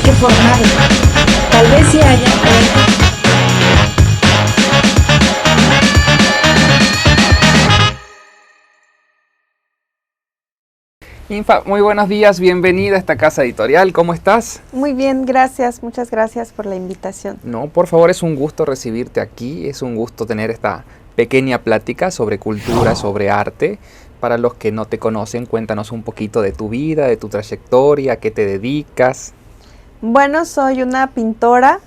hay que formarlo. Tal vez sí haya. Infa, muy buenos días, bienvenida a esta casa editorial, ¿cómo estás? Muy bien, gracias, muchas gracias por la invitación. No, por favor, es un gusto recibirte aquí, es un gusto tener esta pequeña plática sobre cultura, sobre arte. Para los que no te conocen, cuéntanos un poquito de tu vida, de tu trayectoria, a qué te dedicas. Bueno, soy una pintora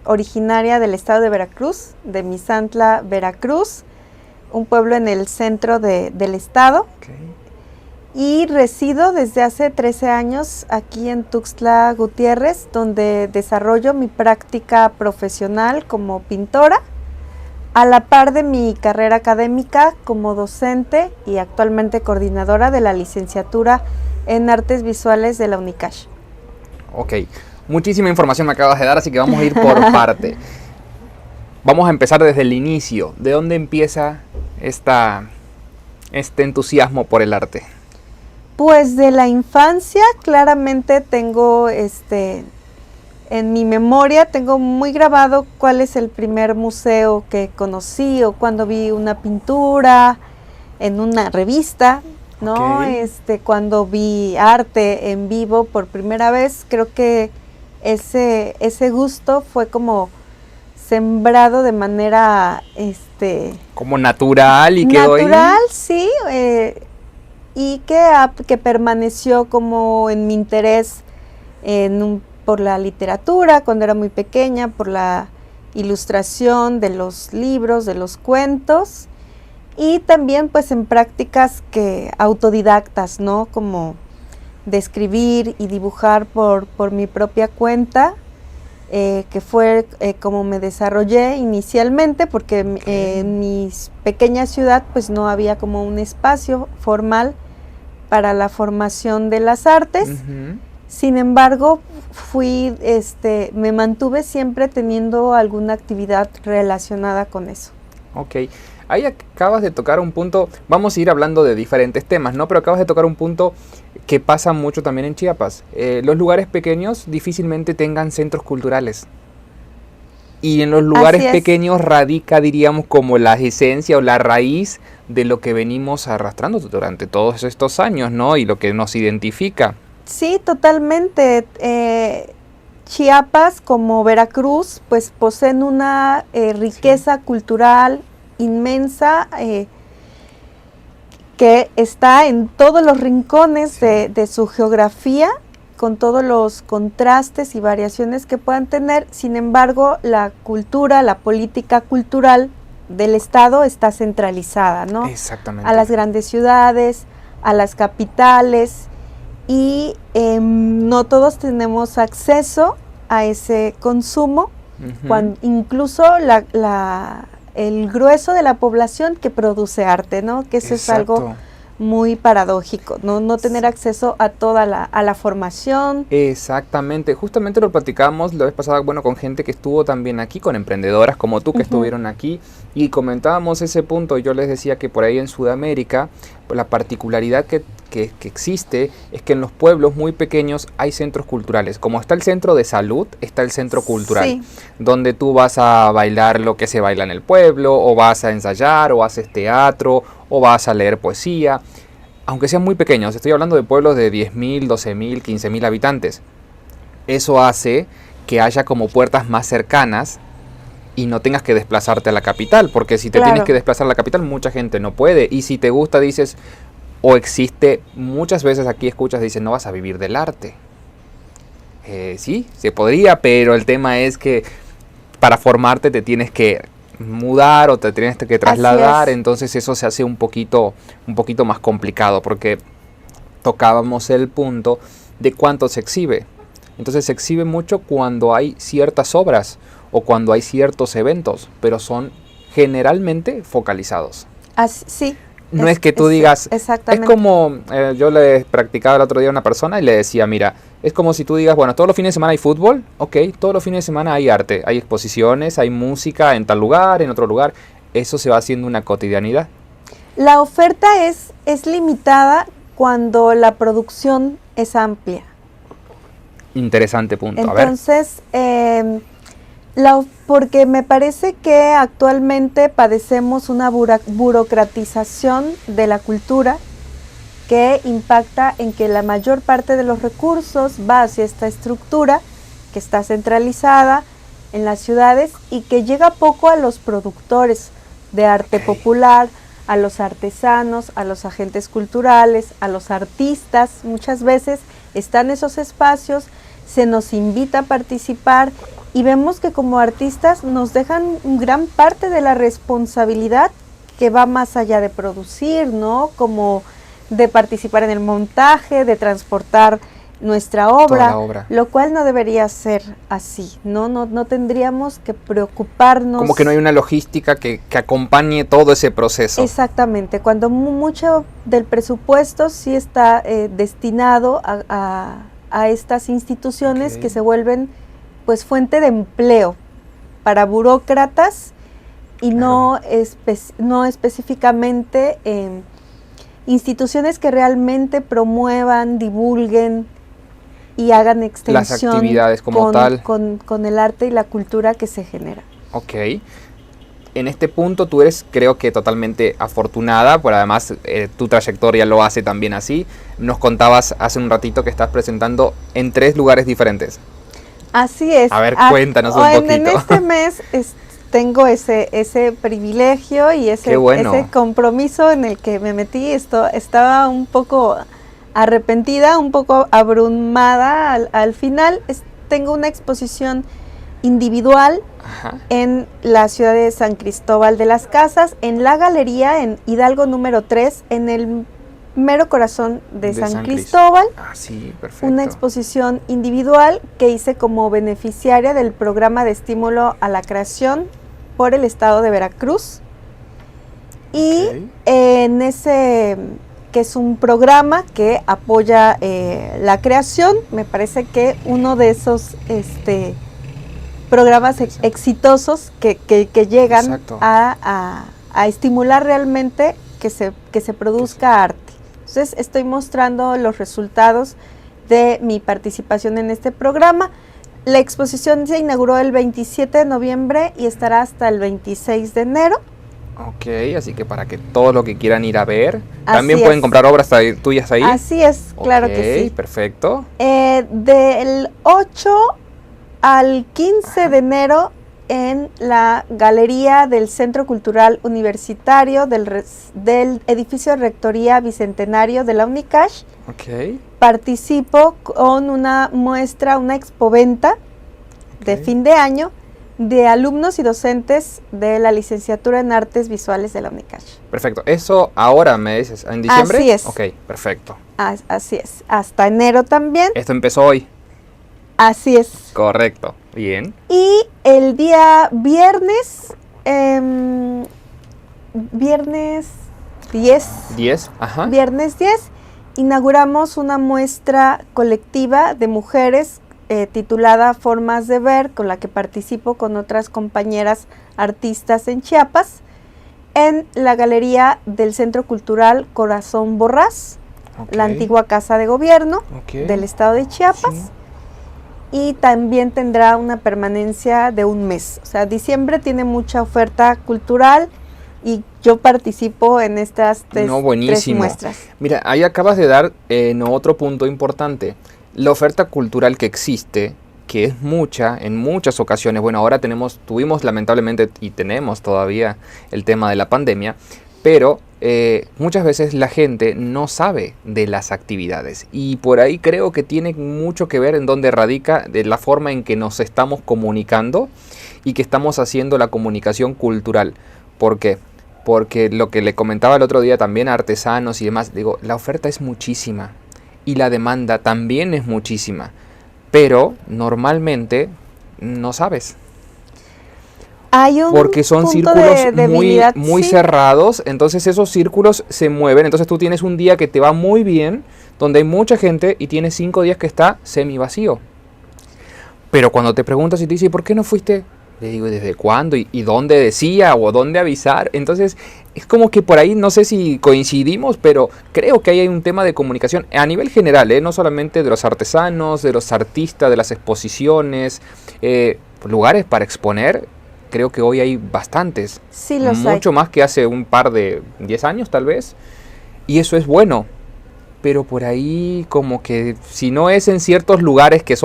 originaria del estado de Veracruz, de Misantla, Veracruz, un pueblo en el centro del estado. Okay. Y resido desde hace 13 años aquí en Tuxtla Gutiérrez, donde desarrollo mi práctica profesional como pintora, a la par de mi carrera académica como docente y actualmente coordinadora de la licenciatura en Artes Visuales de la Unicash. Ok, muchísima información me acabas de dar, así que vamos a ir por parte. Vamos a empezar desde el inicio. ¿De dónde empieza este entusiasmo por el arte? Pues de la infancia, claramente tengo en mi memoria, tengo muy grabado cuál es el primer museo que conocí o cuando vi una pintura en una revista, ¿no? Okay. Cuando vi arte en vivo por primera vez, creo que ese gusto fue como sembrado de manera como natural y quedó ahí. Natural, sí. Y que permaneció como en mi interés por la literatura cuando era muy pequeña, por la ilustración de los libros, de los cuentos, y también pues en prácticas autodidactas, ¿no? Como de escribir y dibujar por mi propia cuenta, que fue como me desarrollé inicialmente, porque en mi pequeña ciudad pues no había como un espacio formal para la formación de las artes. Uh-huh. Sin embargo, me mantuve siempre teniendo alguna actividad relacionada con eso. Ok, ahí acabas de tocar un punto, vamos a ir hablando de diferentes temas, ¿no? Pero acabas de tocar un punto que pasa mucho también en Chiapas. Los lugares pequeños difícilmente tengan centros culturales. Y en los lugares pequeños radica, diríamos, como la esencia o la raíz de lo que venimos arrastrando durante todos estos años, ¿no? Y lo que nos identifica. Sí, totalmente. Chiapas, como Veracruz, pues poseen una riqueza cultural inmensa que está en todos los rincones de su geografía, con todos los contrastes y variaciones que puedan tener. Sin embargo, la cultura, la política cultural del estado está centralizada, ¿no? Exactamente. A las grandes ciudades, a las capitales, y no todos tenemos acceso a ese consumo, Uh-huh. Incluso el grueso de la población que produce arte, ¿no? Que eso es algo muy paradójico, no tener acceso a toda la formación. Exactamente, justamente lo platicamos la vez pasada, bueno, con gente que estuvo también aquí, con emprendedoras como tú que estuvieron aquí, y comentábamos ese punto. Yo les decía que por ahí en Sudamérica, pues, la particularidad que existe es que en los pueblos muy pequeños hay centros culturales. Como está el centro de salud, está el centro cultural, sí, donde tú vas a bailar lo que se baila en el pueblo, o vas a ensayar, o haces teatro, o vas a leer poesía, aunque sean muy pequeños. Estoy hablando de pueblos de 10.000, 12.000, 15.000 habitantes. Eso hace que haya como puertas más cercanas y no tengas que desplazarte a la capital, porque si te tienes que desplazar a la capital, mucha gente no puede. Y si te gusta, dices, o existe, muchas veces aquí escuchas, dicen, no vas a vivir del arte. Sí, se podría, pero el tema es que para formarte te tienes que mudar o te tienes que trasladar, entonces eso se hace un poquito más complicado, porque tocábamos el punto de cuánto se exhibe. Entonces se exhibe mucho cuando hay ciertas obras o cuando hay ciertos eventos, pero son generalmente focalizados. Sí. No es que tú digas, es como, yo le practicaba el otro día a una persona y le decía, mira, es como si tú digas, bueno, todos los fines de semana hay fútbol, ok, todos los fines de semana hay arte, hay exposiciones, hay música en tal lugar, en otro lugar, eso se va haciendo una cotidianidad. La oferta es limitada cuando la producción es amplia. Interesante punto. A ver. Entonces, porque me parece que actualmente padecemos una burocratización de la cultura que impacta en que la mayor parte de los recursos va hacia esta estructura que está centralizada en las ciudades y que llega poco a los productores de arte popular, a los artesanos, a los agentes culturales, a los artistas. Muchas veces están esos espacios, se nos invita a participar y vemos que como artistas nos dejan gran parte de la responsabilidad que va más allá de producir, ¿no? Como de participar en el montaje, de transportar nuestra obra, lo cual no debería ser así, no tendríamos que preocuparnos. Como que no hay una logística que acompañe todo ese proceso. Exactamente, cuando mucho del presupuesto sí está destinado a estas instituciones que se vuelven pues fuente de empleo para burócratas y no específicamente instituciones que realmente promuevan, divulguen y hagan extensión las actividades como tal con el arte y la cultura que se genera. Ok. En este punto tú eres, creo que totalmente afortunada, por además tu trayectoria lo hace también así. Nos contabas hace un ratito que estás presentando en 3 lugares diferentes. Así es. A ver, cuéntanos un poquito. En este mes tengo ese privilegio y ese compromiso en el que me metí. Estaba un poco arrepentida, un poco abrumada al final. Tengo una exposición individual en la ciudad de San Cristóbal de las Casas, en la galería en Hidalgo número 3, en el mero corazón de San Cristóbal. Sí, perfecto. Una exposición individual que hice como beneficiaria del programa de estímulo a la creación por el estado de Veracruz. Y en ese, que es un programa que apoya la creación, me parece que uno de esos programas exitosos que llegan a estimular realmente que se produzca arte. Entonces estoy mostrando los resultados de mi participación en este programa. La exposición se inauguró el 27 de noviembre y estará hasta el 26 de enero. Ok, así que para que todos los que quieran ir a ver, también pueden comprar obras tuyas ahí. Así es, claro que sí. Perfecto. Del 8 al 15 de enero en la galería del Centro Cultural Universitario del edificio de Rectoría Bicentenario de la UNICASH. Participo con una muestra, una expoventa de fin de año de alumnos y docentes de la licenciatura en Artes Visuales de la UNICASH. Perfecto. ¿Eso ahora me dices en diciembre? Así es. Ok, perfecto. Así es. Hasta enero también. Esto empezó hoy. Así es. Correcto. Bien. Y el día viernes, viernes 10, ajá. Viernes 10, inauguramos una muestra colectiva de mujeres titulada Formas de Ver, con la que participo con otras compañeras artistas en Chiapas, en la galería del Centro Cultural Corazón Borrás, la antigua Casa de Gobierno del estado de Chiapas. Sí. Y también tendrá una permanencia de un mes. O sea, diciembre tiene mucha oferta cultural y yo participo en estas tres muestras. Mira, ahí acabas de dar otro punto importante. La oferta cultural que existe, que es mucha, en muchas ocasiones. Bueno, ahora tuvimos lamentablemente y tenemos todavía el tema de la pandemia, pero muchas veces la gente no sabe de las actividades y por ahí creo que tiene mucho que ver en dónde radica de la forma en que nos estamos comunicando y que estamos haciendo la comunicación cultural. ¿Por qué? Porque lo que le comentaba el otro día también a artesanos y demás, digo, la oferta es muchísima y la demanda también es muchísima, pero normalmente no sabes. Hay porque son círculos muy cerrados, entonces esos círculos se mueven, entonces tú tienes un día que te va muy bien, donde hay mucha gente y tienes 5 días que está semi vacío. Pero cuando te preguntas y te dicen, ¿por qué no fuiste? Le digo, ¿desde cuándo? ¿Y dónde decía? ¿O dónde avisar? Entonces, es como que por ahí, no sé si coincidimos, pero creo que ahí hay un tema de comunicación a nivel general, no solamente de los artesanos, de los artistas, de las exposiciones, lugares para exponer. Creo que hoy hay bastantes. Sí, los mucho hay. más que hace un par de 10 años, tal vez. Y eso es bueno. Pero por ahí como que si no es en ciertos lugares que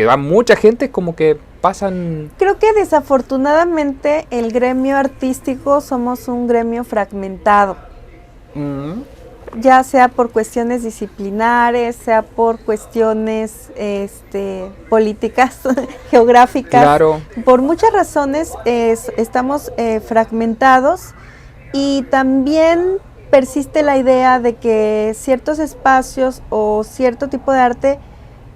va mucha gente, como que pasan. Creo que desafortunadamente el gremio artístico somos un gremio fragmentado, ya sea por cuestiones disciplinares, sea por cuestiones políticas, geográficas. Claro. Por muchas razones estamos fragmentados, y también persiste la idea de que ciertos espacios o cierto tipo de arte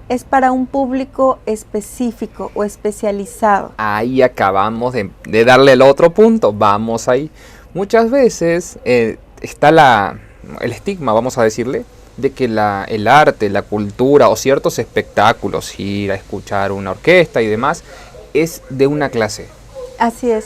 es para un público específico o especializado. Ahí acabamos de darle el otro punto, vamos ahí. Muchas veces está el estigma, vamos a decirle, de que el arte, la cultura o ciertos espectáculos, ir a escuchar una orquesta y demás, es de una clase. Así es.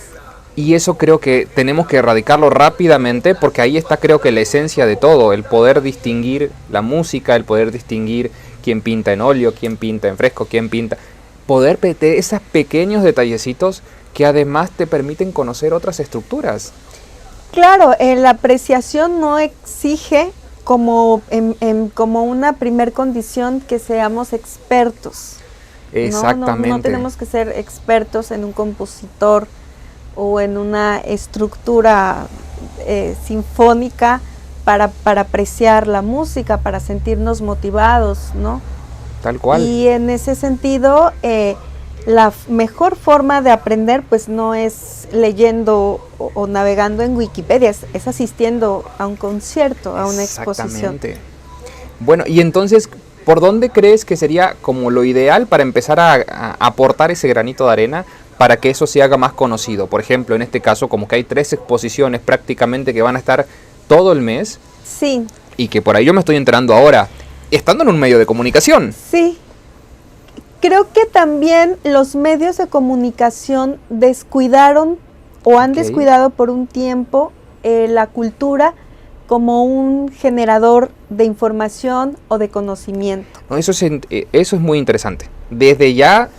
Y eso creo que tenemos que erradicarlo rápidamente, porque ahí está, creo que la esencia de todo, el poder distinguir la música, el poder distinguir quién pinta en óleo, quién pinta en fresco, quién pinta, poder meter esos pequeños detallecitos que además te permiten conocer otras estructuras. Claro, la apreciación no exige como una primer condición que seamos expertos. Exactamente. No tenemos que ser expertos en un compositor o en una estructura sinfónica para apreciar la música, para sentirnos motivados, ¿no? Tal cual. Y en ese sentido, la mejor forma de aprender pues no es leyendo o navegando en Wikipedia, es asistiendo a un concierto, a una exposición. Bueno, y entonces, ¿por dónde crees que sería como lo ideal para empezar a aportar ese granito de arena para que eso se haga más conocido? Por ejemplo, en este caso, como que hay 3 exposiciones prácticamente que van a estar todo el mes. Sí. Y que por ahí yo me estoy enterando ahora, estando en un medio de comunicación. Sí. Creo que también los medios de comunicación descuidaron o han descuidado por un tiempo la cultura como un generador de información o de conocimiento. No, eso es muy interesante. Desde ya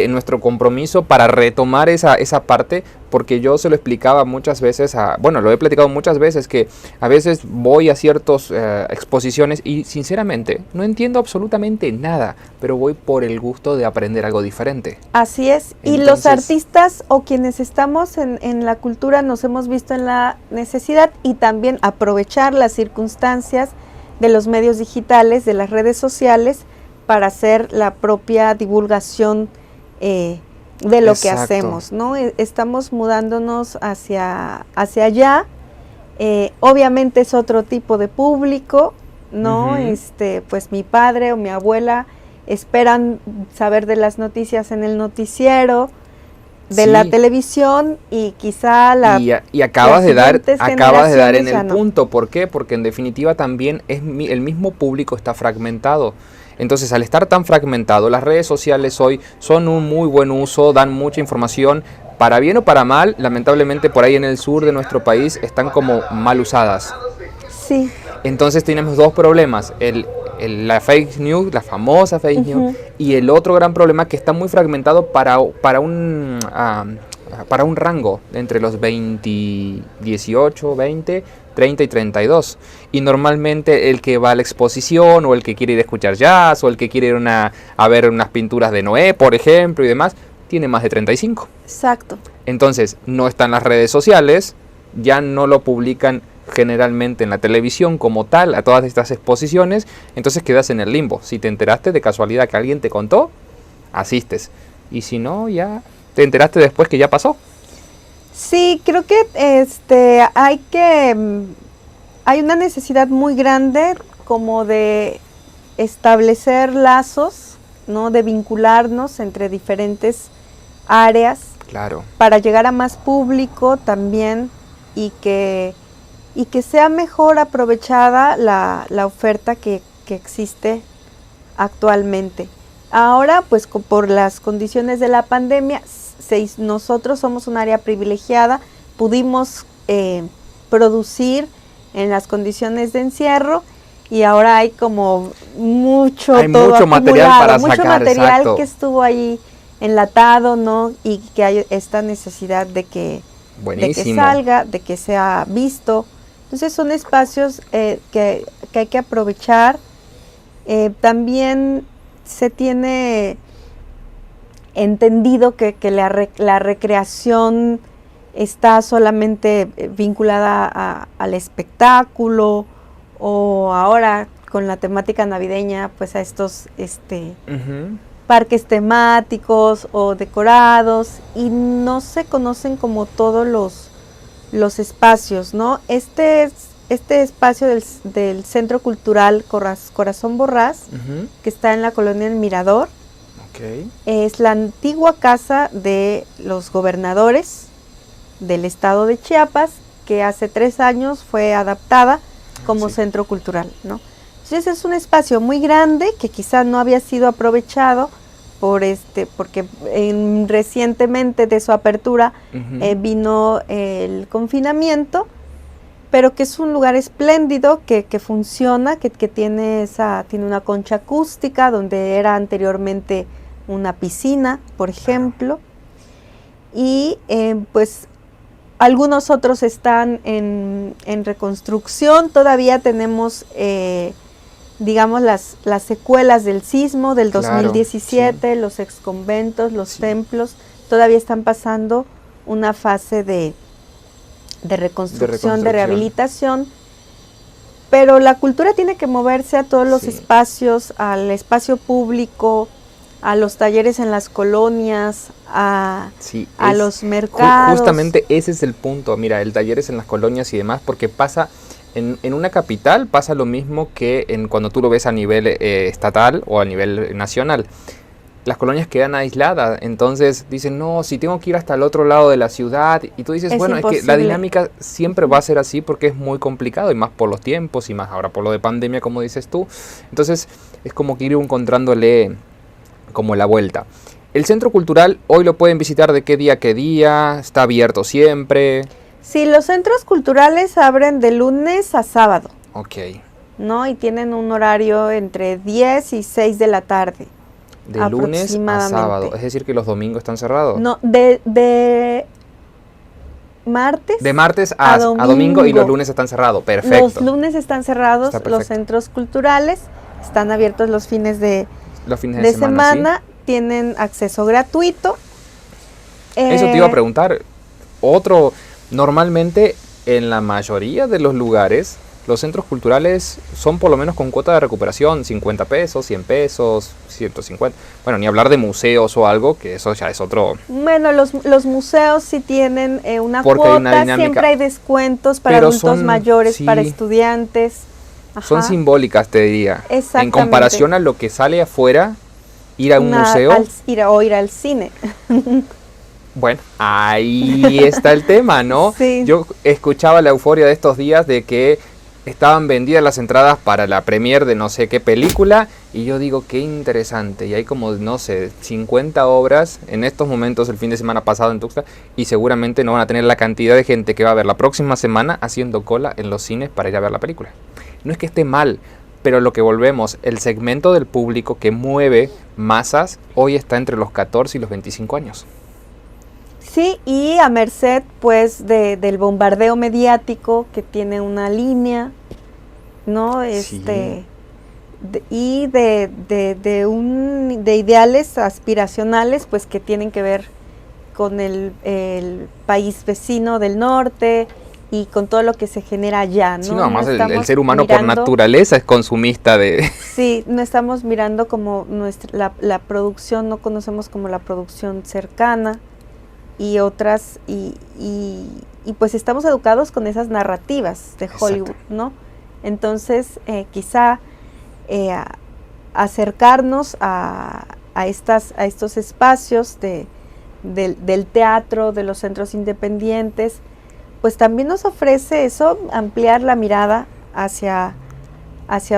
nuestro compromiso para retomar esa parte, porque yo se lo explicaba muchas veces, lo he platicado muchas veces, que a veces voy a ciertas exposiciones y sinceramente no entiendo absolutamente nada, pero voy por el gusto de aprender algo diferente. Así es. Entonces, y los artistas o quienes estamos en la cultura nos hemos visto en la necesidad y también aprovechar las circunstancias de los medios digitales, de las redes sociales, para hacer la propia divulgación de lo que hacemos, ¿no? Estamos mudándonos hacia allá. Obviamente es otro tipo de público, ¿no? Pues mi padre o mi abuela esperan saber de las noticias en el noticiero, de la televisión, y quizá y acabas de dar en el punto. ¿Por qué? Porque en definitiva también el mismo público está fragmentado. Entonces, al estar tan fragmentado, las redes sociales hoy son un muy buen uso, dan mucha información, para bien o para mal. Lamentablemente por ahí en el sur de nuestro país están como mal usadas. Sí. Entonces tenemos 2 problemas, la fake news, la famosa fake news, y el otro gran problema que está muy fragmentado para un rango entre los 18, 20, 30 y 32. Y normalmente el que va a la exposición, o el que quiere ir a escuchar jazz, o el que quiere ir a ver unas pinturas de Noé, por ejemplo, y demás, tiene más de 35. Exacto. Entonces, no están las redes sociales, ya no lo publican generalmente en la televisión como tal, a todas estas exposiciones, entonces quedas en el limbo. Si te enteraste de casualidad que alguien te contó, asistes. Y si no, ya te enteraste después que ya pasó. Sí, creo que hay una necesidad muy grande como de establecer lazos, ¿no? De vincularnos entre diferentes áreas. Claro. Para llegar a más público también, y que sea mejor aprovechada la oferta que existe actualmente. Ahora, pues por las condiciones de la pandemia, nosotros somos un área privilegiada, pudimos producir en las condiciones de encierro y ahora hay como mucho material para mucho sacar, material exacto. que estuvo ahí enlatado, ¿no? Y que hay esta necesidad de que salga, de que sea visto. Entonces son espacios que hay que aprovechar. También se tiene entendido que la recreación está solamente vinculada al espectáculo, o ahora con la temática navideña, pues a estos parques temáticos o decorados, y no se conocen como todos los espacios, ¿no? Este espacio del Centro Cultural Corazón Borrás, que está en la colonia El Mirador, es la antigua casa de los gobernadores del estado de Chiapas, que hace 3 años fue adaptada como centro cultural, ¿no? Entonces es un espacio muy grande que quizás no había sido aprovechado porque recientemente de su apertura vino el confinamiento, pero que es un lugar espléndido, que funciona, que tiene una concha acústica, donde era anteriormente una piscina, por ejemplo, y pues algunos otros están en reconstrucción. Todavía tenemos, digamos, las secuelas del sismo del 2017, los exconventos, los templos, todavía están pasando una fase de reconstrucción, de rehabilitación, pero la cultura tiene que moverse a todos los espacios, al espacio público, a los talleres en las colonias, a los mercados. Justamente ese es el punto. Mira, el talleres en las colonias y demás, porque pasa en una capital, pasa lo mismo que cuando tú lo ves a nivel estatal o a nivel nacional. Las colonias quedan aisladas, entonces dicen, no, si tengo que ir hasta el otro lado de la ciudad, y tú dices, bueno, imposible. Es que la dinámica siempre va a ser así porque es muy complicado, y más por los tiempos, y más ahora por lo de pandemia, como dices tú. Entonces es como que ir encontrándole como la vuelta. El centro cultural hoy lo pueden visitar de qué día a qué día, está abierto siempre. Sí, los centros culturales abren de lunes a sábado. Ok. ¿No? Y tienen un horario entre 10 y 6 de la tarde. De lunes a sábado, es decir que los domingos están cerrados. No, de martes. De martes a domingo, y los lunes están cerrados, perfecto. Los lunes están cerrados, los centros culturales están abiertos los fines de semana, ¿sí? Tienen acceso gratuito. Eso te iba a preguntar. Normalmente en la mayoría de los lugares, los centros culturales son por lo menos con cuota de recuperación, 50 pesos, 100 pesos, 150. Bueno, ni hablar de museos o algo, que eso ya es otro. Bueno, los museos sí tienen una cuota, siempre hay descuentos para adultos mayores, para estudiantes. Ajá. Son simbólicas, te diría. Exactamente. En comparación a lo que sale afuera, ir a un museo. Ir al cine. Bueno, ahí está el tema, ¿no? Sí. Yo escuchaba la euforia de estos días de que estaban vendidas las entradas para la premier de no sé qué película, y yo digo, qué interesante, y hay como, no sé, 50 obras en estos momentos el fin de semana pasado en Tuxtla, y seguramente no van a tener la cantidad de gente que va a ver la próxima semana haciendo cola en los cines para ir a ver la película. No es que esté mal, pero lo que volvemos, el segmento del público que mueve masas hoy está entre los 14 y los 25 años. Sí, y a merced pues del bombardeo mediático que tiene una línea, ¿no? Y de ideales aspiracionales pues que tienen que ver con el país vecino del norte y con todo lo que se genera allá, ¿no? Sí, no, además el ser humano por naturaleza es consumista de... Sí, no estamos mirando como la producción, no conocemos como la producción cercana y otras, y pues estamos educados con esas narrativas de Hollywood, ¿no? Entonces, quizá acercarnos a estos espacios del teatro, de los centros independientes, pues también nos ofrece eso, ampliar la mirada hacia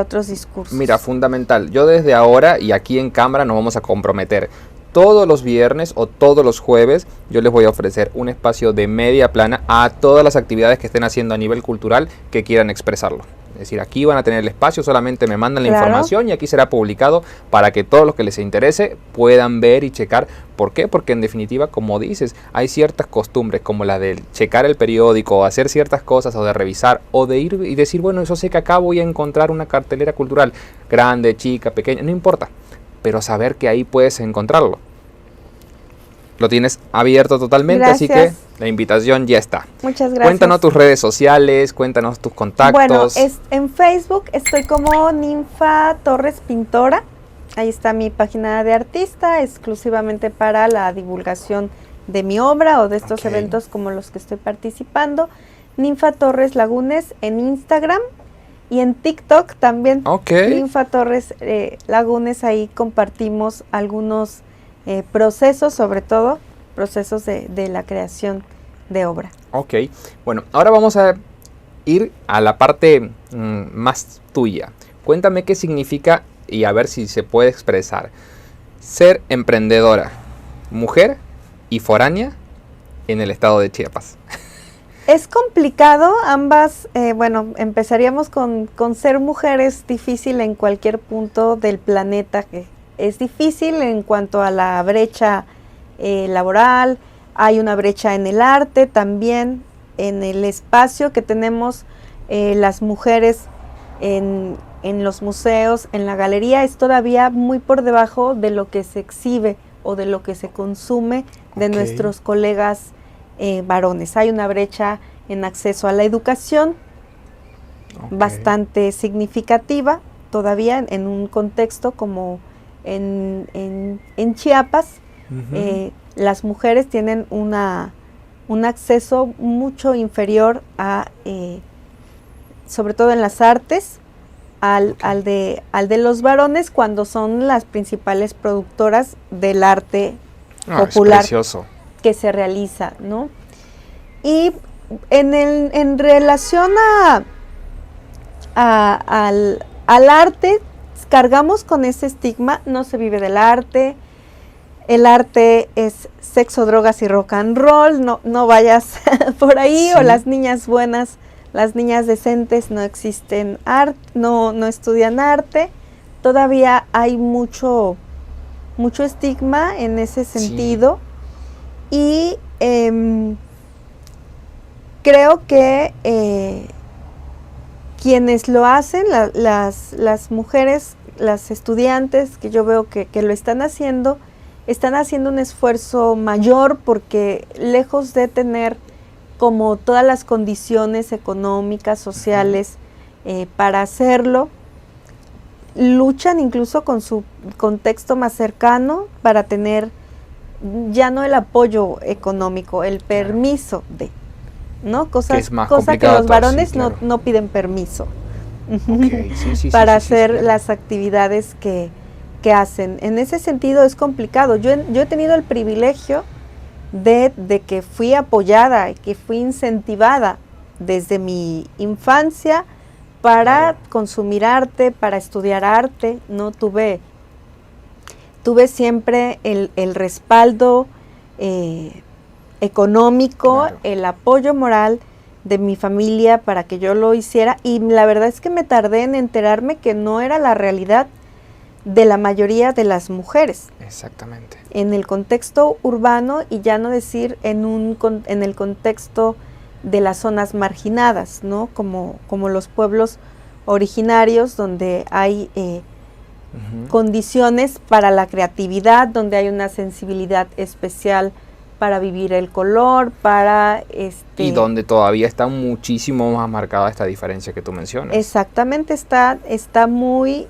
otros discursos. Mira, fundamental. Yo desde ahora, y aquí en cámara nos vamos a comprometer, todos los viernes o todos los jueves yo les voy a ofrecer un espacio de media plana a todas las actividades que estén haciendo a nivel cultural que quieran expresarlo. Es decir, aquí van a tener el espacio, solamente me mandan la información y aquí será publicado para que todos los que les interese puedan ver y checar. ¿Por qué? Porque en definitiva, como dices, hay ciertas costumbres como la de checar el periódico o hacer ciertas cosas o de revisar o de ir y decir, bueno, yo sé que acá voy a encontrar una cartelera cultural grande, chica, pequeña, no importa, pero saber que ahí puedes encontrarlo. Lo tienes abierto totalmente, Gracias. así que la invitación ya está. Muchas gracias. Cuéntanos tus redes sociales, cuéntanos tus contactos. Bueno, en Facebook estoy como Ninfa Torres Pintora. Ahí está mi página de artista, exclusivamente para la divulgación de mi obra o de estos eventos como los que estoy participando. Ninfa Torres Lagunes en Instagram y en TikTok también. Ninfa Torres Lagunes, ahí compartimos algunos procesos, sobre todo procesos de la creación de obra. Ok, bueno, ahora vamos a ir a la parte más tuya. Cuéntame qué significa, y a ver si se puede expresar, ser emprendedora, mujer y foránea en el estado de Chiapas. Es complicado, ambas, bueno, empezaríamos con ser mujer. Es difícil en cualquier punto del planeta, que es difícil en cuanto a la brecha laboral. Hay una brecha en el arte también, en el espacio que tenemos las mujeres en los museos, en la galería, es todavía muy por debajo de lo que se exhibe o de lo que se consume de nuestros colegas varones. Hay una brecha en acceso a la educación bastante significativa todavía en un contexto como en Chiapas. Las mujeres tienen un acceso mucho inferior a, sobre todo en las artes, al de los varones, cuando son las principales productoras del arte popular que se realiza, ¿no? Y en relación al arte, cargamos con ese estigma: no se vive del arte, el arte es sexo, drogas y rock and roll, no vayas por ahí. Sí. O las niñas buenas, las niñas decentes no existen no estudian arte. Todavía hay mucho estigma en ese sentido. Sí. Y creo que quienes lo hacen, las mujeres, las estudiantes que yo veo que lo están haciendo un esfuerzo mayor, porque lejos de tener como todas las condiciones económicas, sociales para hacerlo, luchan incluso con su contexto más cercano para tener ya no el apoyo económico, el permiso de, ¿no? Cosa que los varones no piden permiso para hacer las actividades que hacen. En ese sentido es complicado. Yo he tenido el privilegio de que fui apoyada, que fui incentivada desde mi infancia para consumir arte, para estudiar arte, ¿no? Tuve siempre el respaldo económico, el apoyo moral de mi familia para que yo lo hiciera, y la verdad es que me tardé en enterarme que no era la realidad de la mayoría de las mujeres. Exactamente. En el contexto urbano, y ya no decir en el contexto de las zonas marginadas, ¿no? Como los pueblos originarios, donde hay condiciones para la creatividad, donde hay una sensibilidad especial para vivir el color, y donde todavía está muchísimo más marcada esta diferencia que tú mencionas. Exactamente, está muy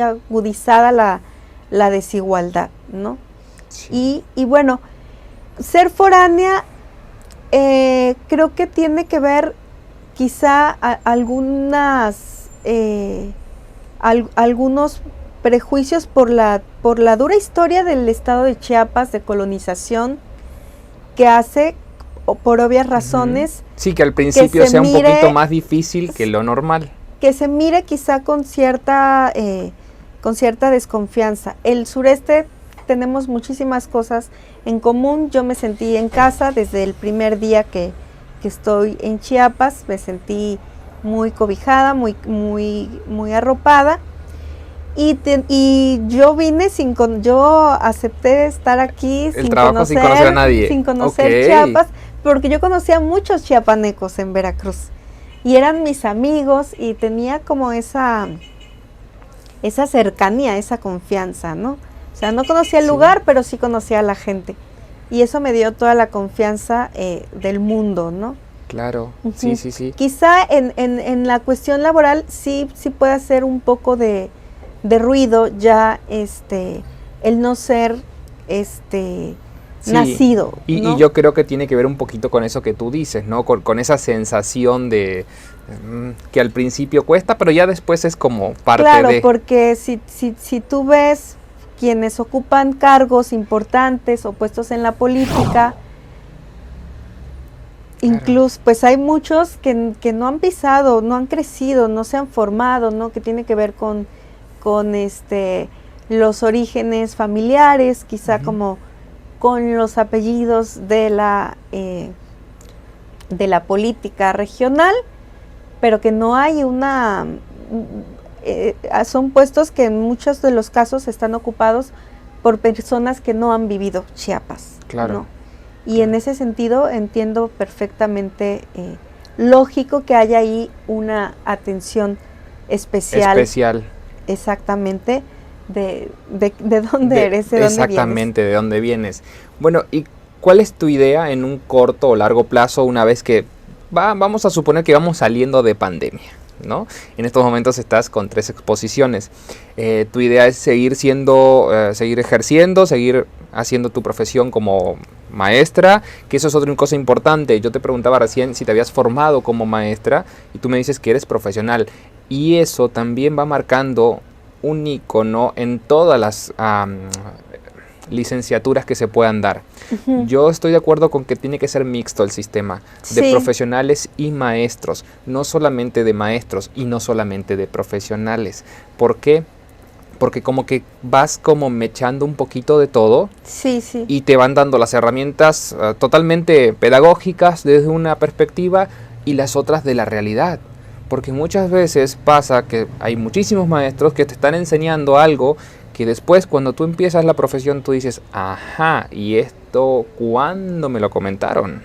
agudizada la desigualdad, ¿no? Sí. Y bueno, ser foránea creo que tiene que ver quizá algunos prejuicios por la dura historia del estado de Chiapas de colonización, que hace, por obvias razones, sí, que al principio sea un poquito más difícil que lo normal, que se mire quizá con cierta con cierta desconfianza. El sureste tenemos muchísimas cosas en común. Yo me sentí en casa desde el primer día que estoy en Chiapas, me sentí muy cobijada, muy arropada. Y yo vine yo acepté estar aquí sin conocer a nadie. Sin conocer Chiapas, porque yo conocía a muchos chiapanecos en Veracruz. Y eran mis amigos y tenía como esa cercanía, esa confianza, ¿no? O sea, no conocía el lugar, pero sí conocía a la gente. Y eso me dio toda la confianza del mundo, ¿no? Claro, Uh-huh. Sí. Quizá en la cuestión laboral sí puede hacer un poco de ruido ya el no ser nacido, ¿no? Y yo creo que tiene que ver un poquito con eso que tú dices, ¿no? Con esa sensación de que al principio cuesta, pero ya después es como parte de... Claro, porque si tú ves quienes ocupan cargos importantes o puestos en la política, incluso pues hay muchos que no han pisado, no han crecido, no se han formado, ¿no? Que tiene que ver con los orígenes familiares, quizá como con los apellidos de la política regional, pero que no hay son puestos que en muchos de los casos están ocupados por personas que no han vivido Chiapas. Claro. ¿No? Y en ese sentido entiendo perfectamente lógico que haya ahí una atención especial. Exactamente, de dónde eres, de dónde exactamente, vienes. de dónde vienes. Bueno, ¿y cuál es tu idea en un corto o largo plazo una vez que vamos a suponer que vamos saliendo de pandemia, ¿no? En estos momentos estás con 3 exposiciones. Tu idea es seguir ejerciendo, seguir haciendo tu profesión como maestra, que eso es otra cosa importante. Yo te preguntaba recién si te habías formado como maestra y tú me dices que eres profesional. Y eso también va marcando un icono en todas las licenciaturas que se puedan dar. Uh-huh. Yo estoy de acuerdo con que tiene que ser mixto el sistema de profesionales y maestros, no solamente de maestros y no solamente de profesionales. ¿Por qué? Porque como que vas como mechando un poquito de todo y te van dando las herramientas totalmente pedagógicas desde una perspectiva y las otras de la realidad. Porque muchas veces pasa que hay muchísimos maestros que te están enseñando algo que después cuando tú empiezas la profesión tú dices, ajá, ¿y esto cuándo me lo comentaron?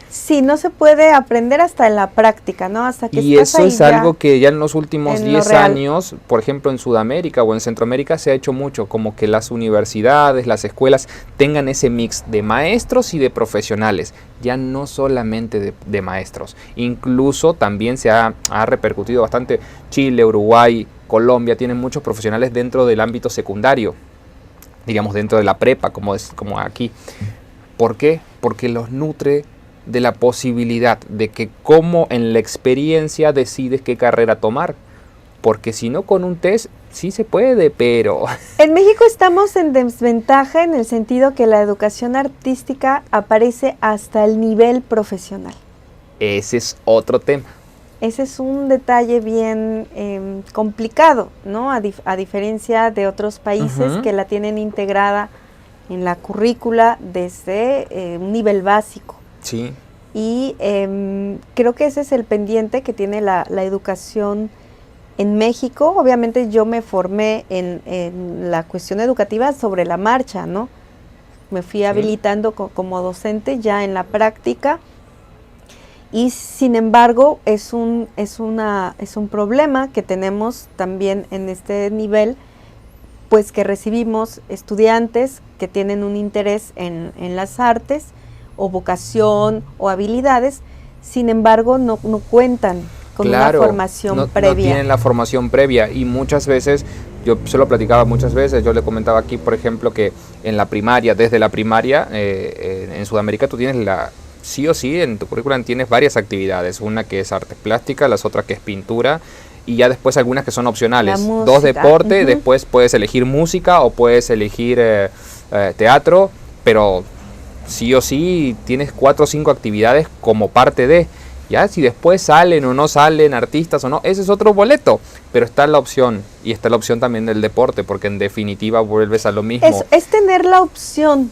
Sí, no se puede aprender hasta en la práctica, ¿no? Hasta que y estás eso ahí es algo que ya en los últimos 10 real. años, por ejemplo en Sudamérica o en Centroamérica se ha hecho mucho, como que las universidades, las escuelas tengan ese mix de maestros y de profesionales, ya no solamente de maestros. Incluso también se ha repercutido bastante. Chile, Uruguay, Colombia tienen muchos profesionales dentro del ámbito secundario, digamos dentro de la prepa, como aquí. ¿Por qué? Porque los nutre de la posibilidad de que como en la experiencia decides qué carrera tomar, porque si no con un test sí se puede, pero... En México estamos en desventaja en el sentido que la educación artística aparece hasta el nivel profesional. Ese es otro tema. Ese es un detalle bien complicado, ¿no? A diferencia de otros países que la tienen integrada en la currícula desde un nivel básico. Sí. Y creo que ese es el pendiente que tiene la educación en México. Obviamente yo me formé en la cuestión educativa sobre la marcha, ¿no? Me fui habilitando como docente ya en la práctica y sin embargo es un problema que tenemos también en este nivel, pues que recibimos estudiantes que tienen un interés en las artes o vocación o habilidades, sin embargo no cuentan con una formación previa. No tienen la formación previa y muchas veces, yo se lo platicaba muchas veces, yo le comentaba aquí por ejemplo que en la primaria, desde la primaria, en Sudamérica tú tienes sí o sí, en tu currículum tienes varias actividades, una que es arte plástica, las otras que es pintura y ya después algunas que son opcionales, música, 2 deporte, después puedes elegir música o puedes elegir teatro, pero sí o sí tienes 4 o 5 actividades como parte de, ya si después salen o no salen artistas o no, ese es otro boleto, pero está la opción, y está la opción también del deporte, porque en definitiva vuelves a lo mismo. Es tener la opción.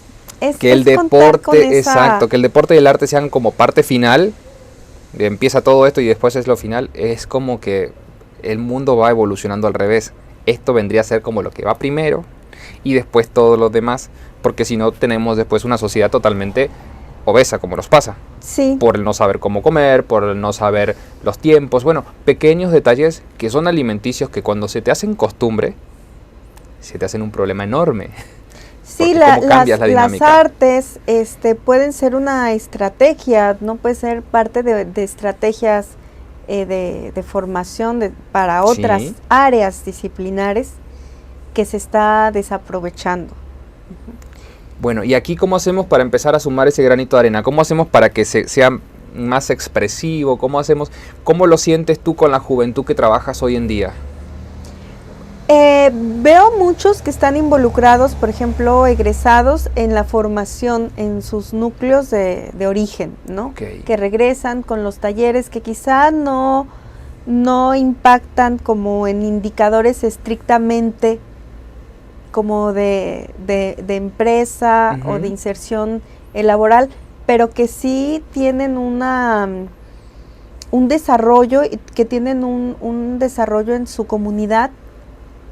Que el es contar con deporte, exacto, que el deporte y el arte sean como parte final, empieza todo esto y después es lo final, es como que el mundo va evolucionando al revés. Esto vendría a ser como lo que va primero y después todos los demás, porque si no tenemos después una sociedad totalmente obesa, como nos pasa. Sí. Por el no saber cómo comer, por el no saber los tiempos, bueno, pequeños detalles que son alimenticios que cuando se te hacen costumbre, se te hacen un problema enorme. Sí, las artes pueden ser una estrategia, no puede ser parte de estrategias de formación para otras áreas disciplinares que se está desaprovechando. Bueno, y aquí ¿cómo hacemos para empezar a sumar ese granito de arena? ¿Cómo hacemos para que sea más expresivo? ¿Cómo lo sientes tú con la juventud que trabajas hoy en día? Veo muchos que están involucrados, por ejemplo, egresados en la formación en sus núcleos de origen, ¿no? Okay. Que regresan con los talleres que quizá no impactan como en indicadores estrictamente como de empresa o de inserción laboral, pero que sí tienen un desarrollo, que tienen un desarrollo en su comunidad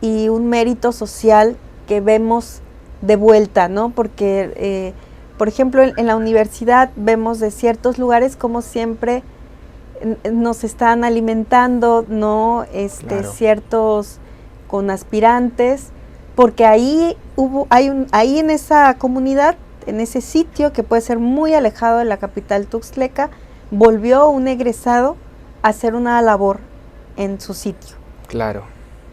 y un mérito social que vemos de vuelta, ¿no? Porque, por ejemplo, en la universidad vemos de ciertos lugares como siempre nos están alimentando, ¿no? Claro. Ciertos con aspirantes, porque ahí ahí en esa comunidad, en ese sitio que puede ser muy alejado de la capital tuxtleca, volvió un egresado a hacer una labor en su sitio. Claro.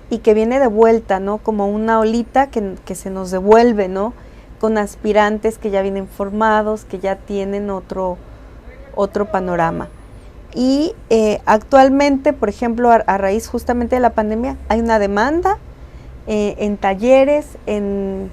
Y que viene de vuelta, ¿no? Como una olita que se nos devuelve, ¿no? Con aspirantes que ya vienen formados, que ya tienen otro panorama. Y actualmente, por ejemplo, a raíz justamente de la pandemia, hay una demanda en talleres, en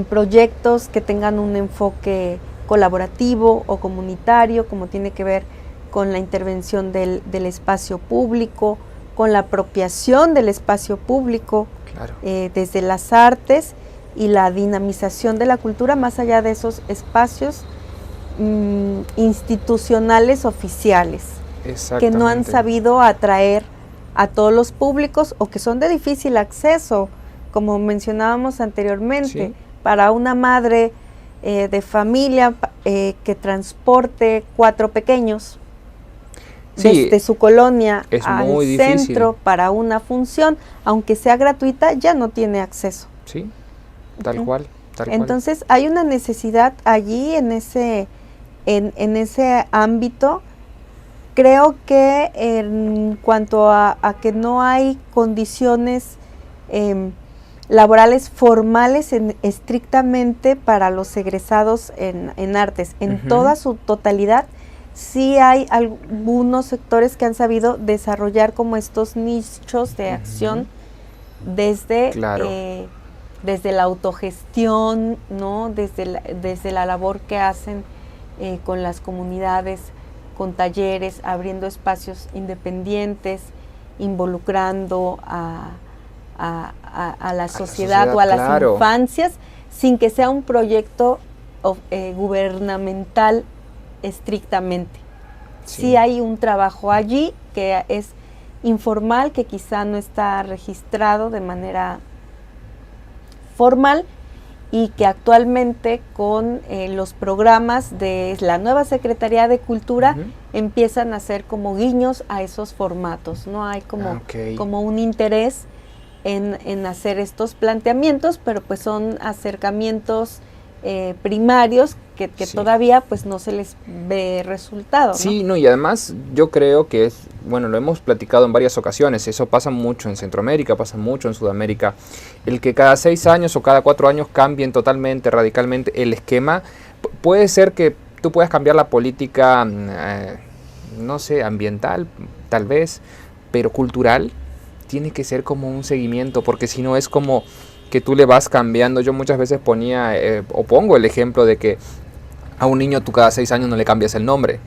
proyectos que tengan un enfoque colaborativo o comunitario, como tiene que ver con la intervención del espacio público, con la apropiación del espacio público, claro, desde las artes y la dinamización de la cultura más allá de esos espacios institucionales oficiales que no han sabido atraer a todos los públicos o que son de difícil acceso, como mencionábamos anteriormente, para una madre de familia que transporte 4 pequeños desde su colonia al centro para una función, aunque sea gratuita, ya no tiene acceso. Sí, tal cual. Entonces hay una necesidad allí en ese ámbito. Creo que en cuanto a que no hay condiciones laborales formales estrictamente para los egresados en artes, en toda su totalidad, sí hay algunos sectores que han sabido desarrollar como estos nichos de acción desde la autogestión, ¿no? Desde la labor que hacen con las comunidades, con talleres, abriendo espacios independientes, involucrando a la sociedad o a las infancias, sin que sea un proyecto gubernamental estrictamente. Sí hay un trabajo allí que es informal, que quizá no está registrado de manera formal y que actualmente con los programas de la nueva Secretaría de Cultura empiezan a hacer como guiños a esos formatos, ¿no? Hay como un interés en hacer estos planteamientos, pero pues son acercamientos primarios que todavía pues no se les ve resultado, ¿no? Sí, no, y además yo creo que lo hemos platicado en varias ocasiones, eso pasa mucho en Centroamérica, pasa mucho en Sudamérica, el que cada 6 años o cada 4 años cambien totalmente, radicalmente el esquema. Puede ser que tú puedas cambiar la política, no sé, ambiental, tal vez, pero cultural tiene que ser como un seguimiento, porque si no es como que tú le vas cambiando. Yo muchas veces pongo el ejemplo de que a un niño tú cada 6 años no le cambias el nombre.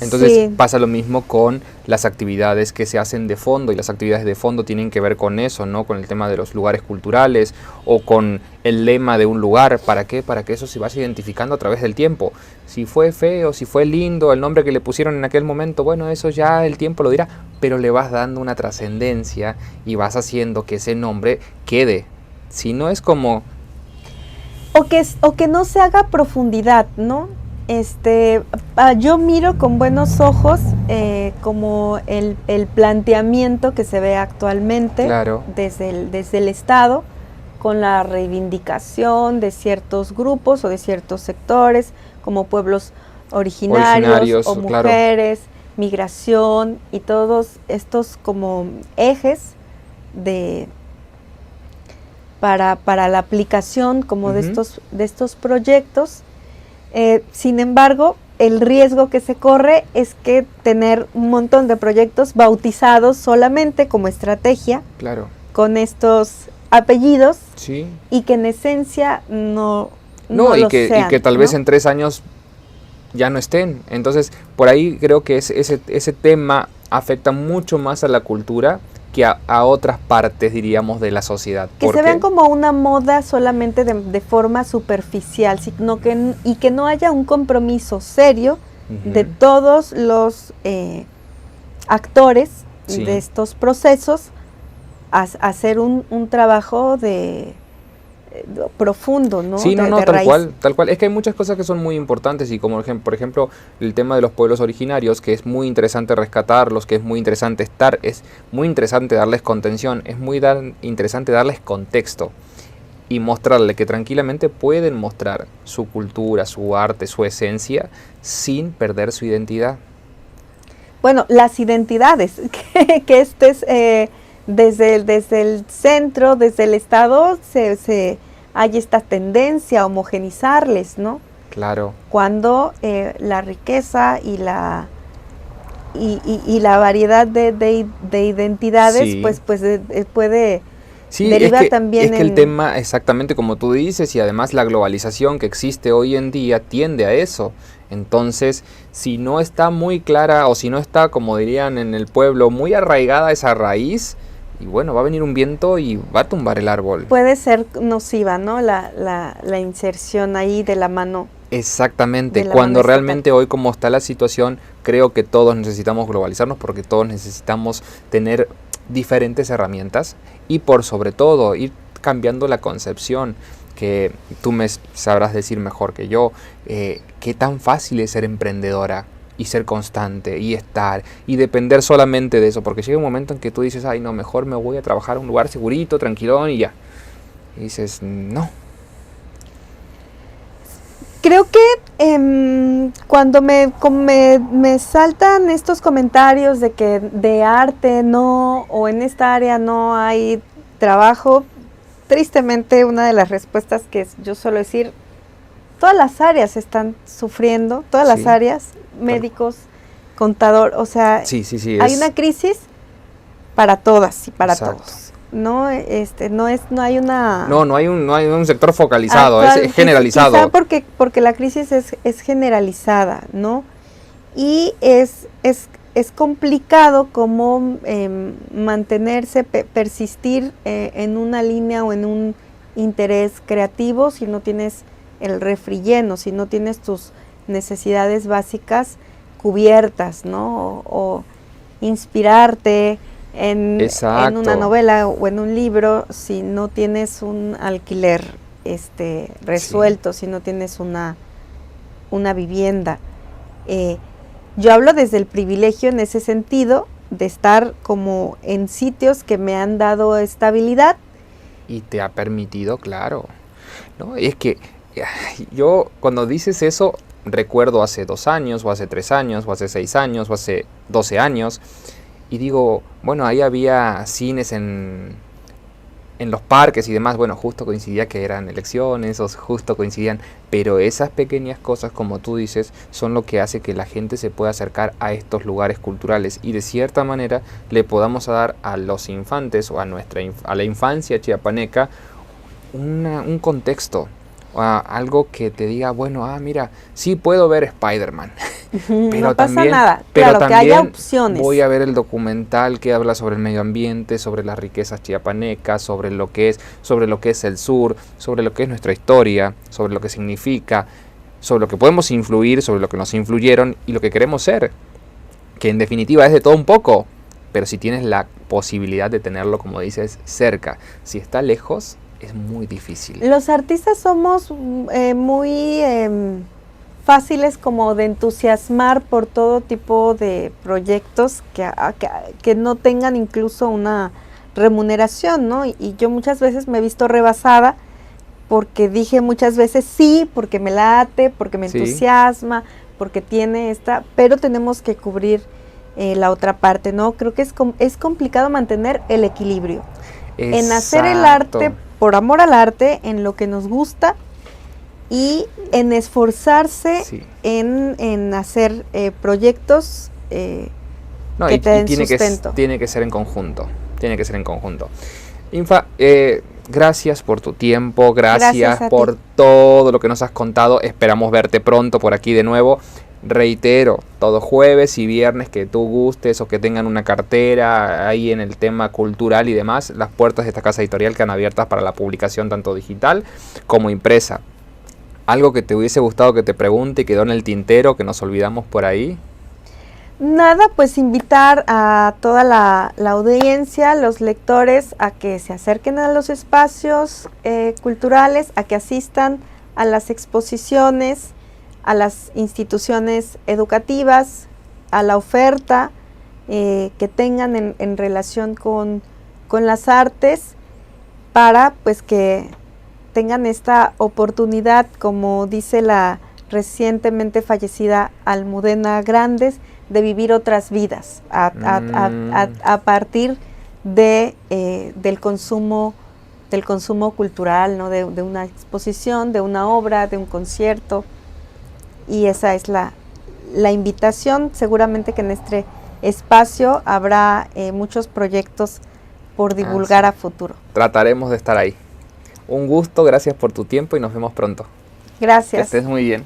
Entonces Sí. pasa lo mismo con las actividades que se hacen de fondo, y las actividades de fondo tienen que ver con eso, ¿no? Con el tema de los lugares culturales o con el lema de un lugar. ¿Para qué? Para que eso se vaya identificando a través del tiempo. Si fue feo, si fue lindo, el nombre que le pusieron en aquel momento, bueno, eso ya el tiempo lo dirá, pero le vas dando una trascendencia y vas haciendo que ese nombre quede. Si no es como... O que no se haga profundidad, ¿no? Yo miro con buenos ojos como el planteamiento que se ve actualmente Claro. desde el Estado, con la reivindicación de ciertos grupos o de ciertos sectores, como pueblos originarios o claro. mujeres, migración y todos estos como ejes de para la aplicación como de estos proyectos. Sin embargo, el riesgo que se corre es que tener un montón de proyectos bautizados solamente como estrategia, Claro. con estos apellidos, Sí. y que en esencia no No, y lo que sean, tal vez ¿no? en 3 años ya no estén. Entonces, por ahí creo que ese tema afecta mucho más a la cultura que a otras partes, diríamos, de la sociedad. Que ¿Por se qué? vean como una moda solamente de forma superficial, sino y que no haya un compromiso serio Ujú. de todos los actores Sí. de estos procesos a hacer un trabajo profundo, ¿no? Sí, no, de tal raíz. cual, tal cual. Es que hay muchas cosas que son muy importantes, y como por ejemplo el tema de los pueblos originarios, que es muy interesante rescatarlos, que es muy interesante es muy interesante darles contención, es muy interesante darles contexto y mostrarle que tranquilamente pueden mostrar su cultura, su arte, su esencia, sin perder su identidad. Bueno, las identidades, que desde el centro, desde el Estado, hay esta tendencia a homogenizarles, ¿no? Claro. Cuando la riqueza y la variedad de identidades, Sí. pues puede Sí, derivar también es que el en... tema, exactamente como tú dices, y además la globalización que existe hoy en día tiende a eso. Entonces, si no está muy clara, o si no está, como dirían en el pueblo, muy arraigada esa raíz, y bueno, va a venir un viento y va a tumbar el árbol. Puede ser nociva, ¿no? La inserción ahí de la mano. Exactamente, de la cuando mano realmente hoy como está la situación, creo que todos necesitamos globalizarnos, porque todos necesitamos tener diferentes herramientas, y por sobre todo ir cambiando la concepción, que tú me sabrás decir mejor que yo, qué tan fácil es ser emprendedora y ser constante y estar y depender solamente de eso, porque llega un momento en que tú dices, ay no, mejor me voy a trabajar a un lugar segurito, tranquilón y ya. Y dices, no. Creo que cuando me saltan estos comentarios de que de arte no, o en esta área no hay trabajo, tristemente una de las respuestas que yo suelo decir, todas las áreas están sufriendo, todas las Sí. áreas, médicos, contador, o sea, Sí, hay una crisis para todas y para Exacto. todos. No, no hay una... No hay un sector focalizado, actual, es generalizado. Quizá porque la crisis es generalizada, ¿no? Y es complicado como mantenerse, persistir en una línea o en un interés creativo si no tienes el refri lleno, si no tienes tus necesidades básicas cubiertas, ¿no? O inspirarte en una novela o en un libro si no tienes un alquiler resuelto, si no tienes una vivienda. Yo hablo desde el privilegio en ese sentido de estar como en sitios que me han dado estabilidad. Y te ha permitido, claro. No, es que yo cuando dices eso recuerdo hace 2 años, o hace 3 años, o hace 6 años, o hace 12 años, y digo, bueno, ahí había cines en los parques y demás, bueno, justo coincidía que eran elecciones, o justo coincidían, pero esas pequeñas cosas, como tú dices, son lo que hace que la gente se pueda acercar a estos lugares culturales, y de cierta manera le podamos dar a los infantes, o a la infancia chiapaneca, un contexto, algo que te diga, bueno, mira, sí puedo ver Spider-Man, Pero no pasa también, nada. pero Claro, que haya también opciones. voy a ver el documental que habla sobre el medio ambiente, sobre las riquezas chiapanecas, sobre lo que es el sur, sobre lo que es nuestra historia, sobre lo que significa, sobre lo que podemos influir, sobre lo que nos influyeron y lo que queremos ser, que en definitiva es de todo un poco, pero si tienes la posibilidad de tenerlo, como dices, cerca, si está lejos, es muy difícil. Los artistas somos muy fáciles como de entusiasmar por todo tipo de proyectos que no tengan incluso una remuneración, ¿no? Y yo muchas veces me he visto rebasada porque dije muchas veces sí, porque me late, porque me entusiasma, porque tiene pero tenemos que cubrir la otra parte, ¿no? Creo que es complicado mantener el equilibrio. Exacto. En hacer el arte por amor al arte, en lo que nos gusta y en esforzarse en hacer proyectos que te den sustento. Tiene que ser en conjunto. Infa, gracias por tu tiempo, gracias por todo lo que nos has contado. Esperamos verte pronto por aquí de nuevo. Reitero, todo jueves y viernes que tú gustes o que tengan una cartera ahí en el tema cultural y demás, las puertas de esta casa editorial quedan abiertas para la publicación tanto digital como impresa. ¿Algo que te hubiese gustado que te pregunte y quedó en el tintero, que nos olvidamos por ahí? Nada, pues invitar a toda la audiencia, los lectores, a que se acerquen a los espacios culturales, a que asistan a las exposiciones, a las instituciones educativas, a la oferta que tengan en relación con las artes, para pues que tengan esta oportunidad, como dice la recientemente fallecida Almudena Grandes, de vivir otras vidas a partir del consumo cultural, ¿no? de una exposición, de una obra, de un concierto. Y esa es la invitación. Seguramente que en este espacio habrá muchos proyectos por divulgar a futuro. Trataremos de estar ahí. Un gusto, gracias por tu tiempo y nos vemos pronto. Gracias. Que estés muy bien.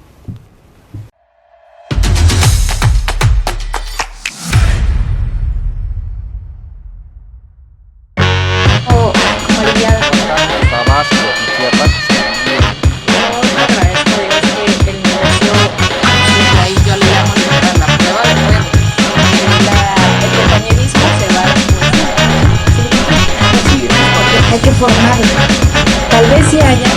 Como aliviada. Tabasco y Chiapas. Yo agradezco a Dios que el negocio, ahí yo le llamo la prueba de fuego. El compañerismo se va después. Sí, hay que formarlo. Tal vez sí haya